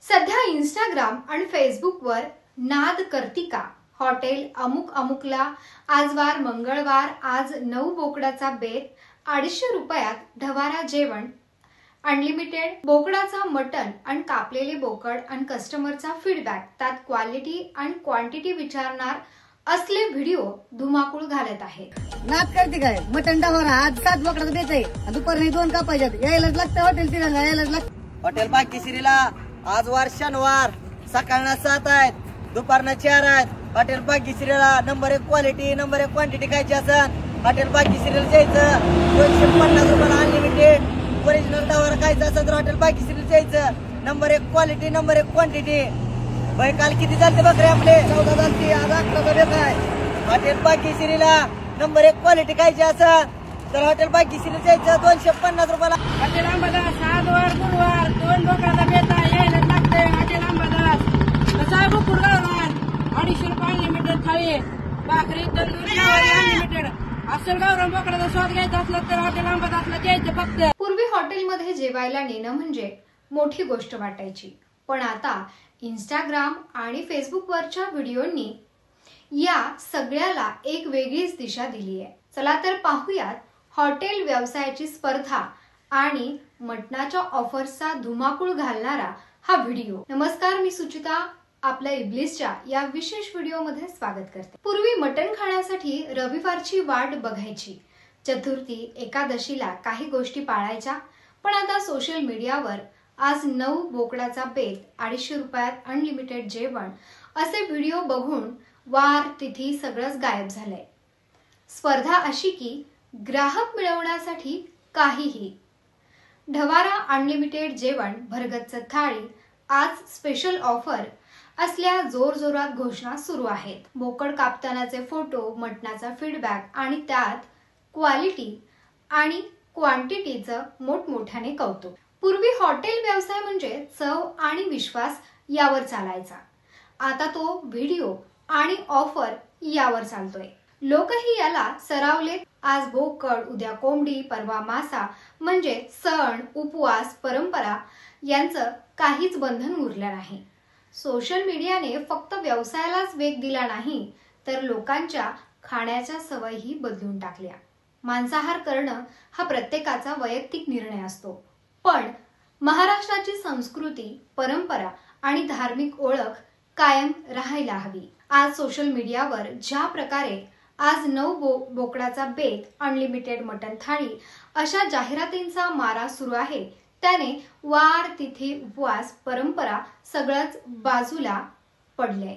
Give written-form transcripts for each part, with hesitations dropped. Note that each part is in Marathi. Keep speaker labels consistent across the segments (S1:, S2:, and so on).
S1: सध्या इंस्टाग्राम आणि फेसबुकवर नाद करतिका हॉटेल अमुक अमुकला आज वार मंगळवार आज 9 बोकडाचा बेत 250 रुपयात ढवारा जेवण अनलिमिटेड बोकडाचा मटन आणि कापलेले बोकड आणि कस्टमरचा फीडबॅक त्यात क्वालिटी आणि क्वांटिटी विचारणार असले व्हिडिओ धुमाकूळ घालत आहेत।
S2: नाद करते काय मटन ढवारा आज 7 बोकडाचा बेत आहे दुपारने 2 कापायच्यात यायलाच लागतं हॉटेल तिरंगा यायलाच लागतं।
S3: हॉटेल भाग्यश्रीला आज वार शनिवार सकाळना 7 आहेत दुपारना 4 आहेत। हॉटेल भाग्यश्रीला नंबर 1 क्वालिटी नंबर 1 क्वांटिटी खायची असेल हॉटेल भाग्यश्रीला जायचं 250 रुपयाला अनलिमिटेड ओरिजिनल ढवारा खायचा असेल तर हॉटेल भाग्यश्रीला जायचं नंबर 1 क्वालिटी नंबर 1 क्वांटिटी। भाई काल किती झाले बकरे आपले 14 झाले आज 11 बेत आहे। हॉटेल भाग्यश्रीला नंबर 1 क्वालिटी खायची असेल तर हॉटेल भाग्यश्रीला जायचं 250 रुपयाला।
S2: हॉटेल अंबादास आज वार गुरुवार 2 बोकडाचा बेत आहे यायलाच लागतंय हॉटेल अंबादास कसा बुकुर गावणार 250 रुपये अनलिमिटेड थाळी भाकरी तंदूरी अनलिमिटेड असेल गावरान बोकडाचा स्वाद घ्यायचा असला तर हॉटेल अंबादासला जायचं फक्त।
S1: पूर्वी हॉटेलमध्ये जेवायला नेणं म्हणजे मोठी गोष्ट वाटायची पण आता इंस्टाग्राम आणि फेसबुकवरच्या व्हिडिओंनी या सगळ्याला एक वेगळीच दिशा दिली आहे। चला तर पाहूयात हॉटेल व्यवसायाची स्पर्धा आणि मटणाच्या ऑफर्सचा धुमाकूळ घालणारा हा व्हिडिओ। नमस्कार, मी सुचिता आपल्या इब्लिसच्या या विशेष व्हिडिओमध्ये स्वागत करते। पूर्वी मटण खाण्यासाठी रविवारची वाट बघायची, चतुर्थी एकादशीला काही गोष्टी पाळायच्या, पण आता सोशल मीडियावर आज 9 बोकडाचा बेत 250 रुपयात अनलिमिटेड जेवण असे व्हिडिओ बघून वार तिथी सगळंच गायब झालंय। स्पर्धा अशी की ग्राहक मिळवण्यासाठी काहीही। ढवारा अनलिमिटेड जेवण भरगच्च थाळी आज स्पेशल ऑफर असल्या जोरजोरात घोषणा सुरू आहेत। बोकड कापतानाचे फोटो मटणाचा फीडबॅक आणि त्यात क्वालिटी आणि क्वांटिटीचं मोठमोठ्याने कौतुक। पूर्वी हॉटेल व्यवसाय म्हणजे चव आणि विश्वास यावर चालायचा, आता तो व्हिडिओ आणि ऑफर यावर चालतोय। लोकही याला सरावलेत। आज बोकड उद्या कोंबडी परवा मासा म्हणजे सण उपवास परंपरा यांचं काहीच बंधन उरलं नाही। सोशल मीडियाने फक्त व्यवसायालाच वेग दिला नाही तर लोकांच्या खाण्याच्या सवयीही बदलून टाकल्या। मांसाहार करणं हा प्रत्येकाचा वैयक्तिक निर्णय असतो, पण महाराष्ट्राची संस्कृती परंपरा आणि धार्मिक ओळख कायम राहायला हवी। आज सोशल मीडियावर ज्या प्रकारे आज 9 बोकडाचा बेत अनलिमिटेड मटन थाळी अशा जाहिरातींचा मारा सुरू आहे त्याने वार तिथी उपवास परंपरा सगळंच बाजूला पडले।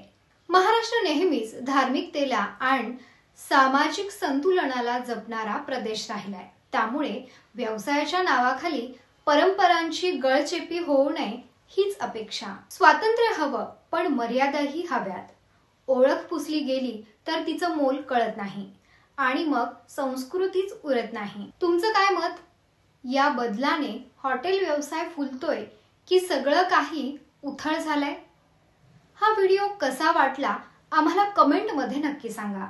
S1: महाराष्ट्र नेहमीच धार्मिकतेला आणि सामाजिक संतुलनाला जपणारा प्रदेश राहिलाय, त्यामुळे व्यवसायाच्या नावाखाली परंपरांची गळचेपी होऊ नये हीच अपेक्षा। स्वातंत्र्य हवं पण मर्यादाही हव्यात। ओळख पुसली गेली तर तिचं मोल कळत नाही आणि मग संस्कृतीच उरत नाही। तुमचं काय मत? या बदलाने हॉटेल व्यवसाय फुलतोय की सगळं काही उथळ झालंय? हा व्हिडिओ कसा वाटला आम्हाला कमेंट मध्ये नक्की सांगा।